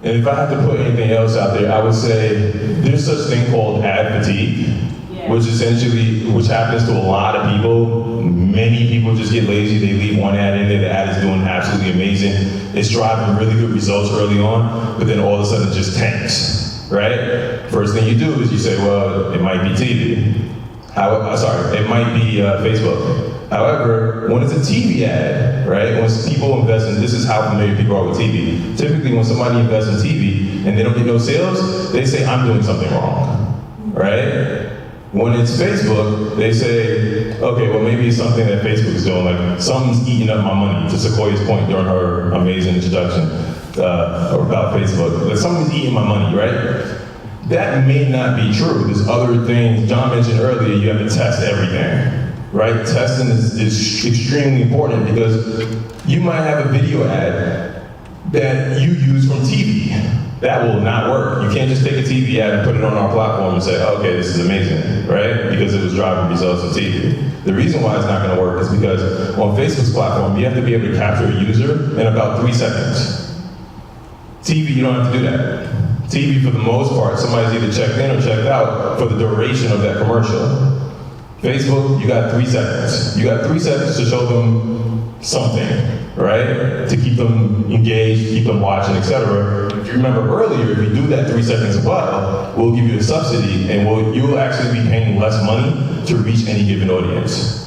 And if I had to put anything else out there, I would say there's such thing called ad fatigue, which happens to a lot of people. Many people just get lazy, they leave one ad in there, the ad is doing absolutely amazing. It's driving really good results early on, but then all of a sudden it just tanks, right? First thing you do is you say, well, it might be TV. It might be Facebook. However, when it's a TV ad, right, when people invest in, this is how familiar people are with TV. Typically when somebody invests in TV and they don't get no sales, they say, I'm doing something wrong, right? When it's Facebook, they say, okay, well maybe it's something that Facebook is doing, like something's eating up my money, to Sequoia's point during her amazing introduction about Facebook, that something's eating my money, right? That may not be true. There's other things, John mentioned earlier, you have to test everything, right? Testing is extremely important because you might have a video ad that you use from TV. That will not work. You can't just take a TV ad and put it on our platform and say, okay, this is amazing, right? Because it was driving results on TV. The reason why it's not gonna work is because on Facebook's platform, you have to be able to capture a user in about 3 seconds. TV, you don't have to do that. TV, for the most part, somebody's either checked in or checked out for the duration of that commercial. Facebook, you got 3 seconds. You got 3 seconds to show them something, right? To keep them engaged, keep them watching, etc. If you remember earlier, if you do that 3 seconds well, we'll give you a subsidy and you'll actually be paying less money to reach any given audience.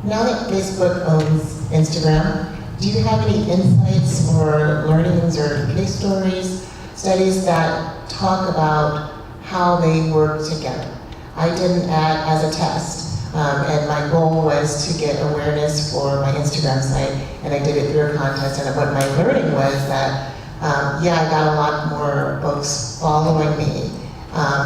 Now that Facebook owns Instagram, do you have any insights or learnings or case stories, studies that talk about how they work together? I did an ad as a test, and my goal was to get awareness for my Instagram site, and I did it through a contest, and what my learning was that, I got a lot more folks following me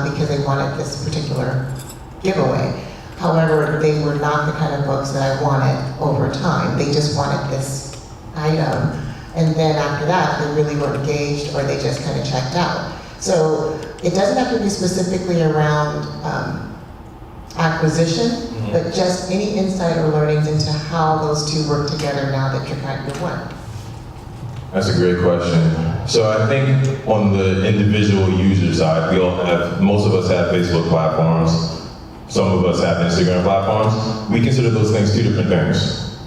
because they wanted this particular giveaway. However, they were not the kind of folks that I wanted over time. They just wanted this item. And then after that, they really weren't engaged or they just kind of checked out. So it doesn't have to be specifically around acquisition, but just any insight or learnings into how those two work together now that you're kind of one. That's a great question. So I think on the individual user side, most of us have Facebook platforms. Some of us have Instagram platforms. We consider those things two different things.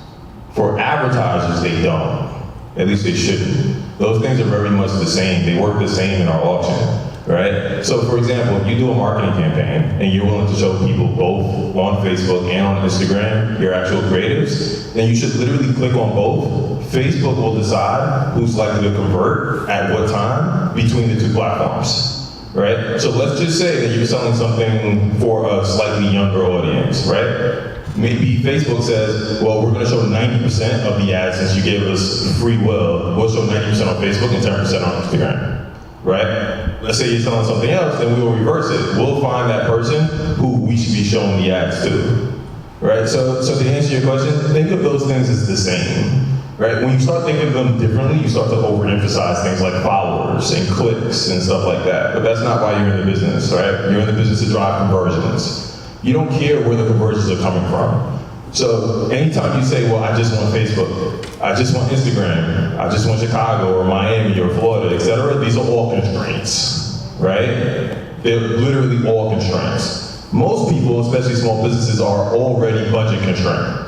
For advertisers, they don't. At least they shouldn't. Those things are very much the same. They work the same in our auction, right? So for example, if you do a marketing campaign and you're willing to show people both on Facebook and on Instagram, your actual creatives, then you should literally click on both. Facebook will decide who's likely to convert at what time between the two platforms. Right? So let's just say that you're selling something for a slightly younger audience, right? Maybe Facebook says, well, we're gonna show 90% of the ads since you gave us free will. We'll show 90% on Facebook and 10% on Instagram, right? Let's say you're selling something else, then we will reverse it. We'll find that person who we should be showing the ads to, right? So to answer your question, think of those things as the same. Right? When you start thinking of them differently, you start to overemphasize things like followers and clicks and stuff like that. But that's not why you're in the business, right? You're in the business to drive conversions. You don't care where the conversions are coming from. So anytime you say, well, I just want Facebook, I just want Instagram, I just want Chicago or Miami or Florida, etc., these are all constraints, right? They're literally all constraints. Most people, especially small businesses, are already budget constrained.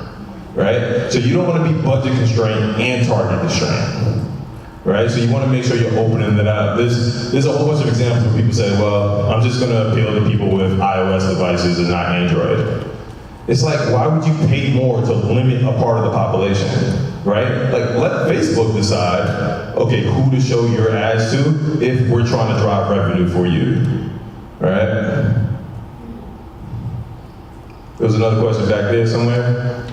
Right? So you don't want to be budget constrained and target constrained. Right? So you want to make sure you're opening that up. There's a whole bunch of examples where people say, well, I'm just going to appeal to people with iOS devices and not Android. It's like, why would you pay more to limit a part of the population? Right? Like, let Facebook decide, okay, who to show your ads to if we're trying to drive revenue for you. Right? There was another question back there somewhere.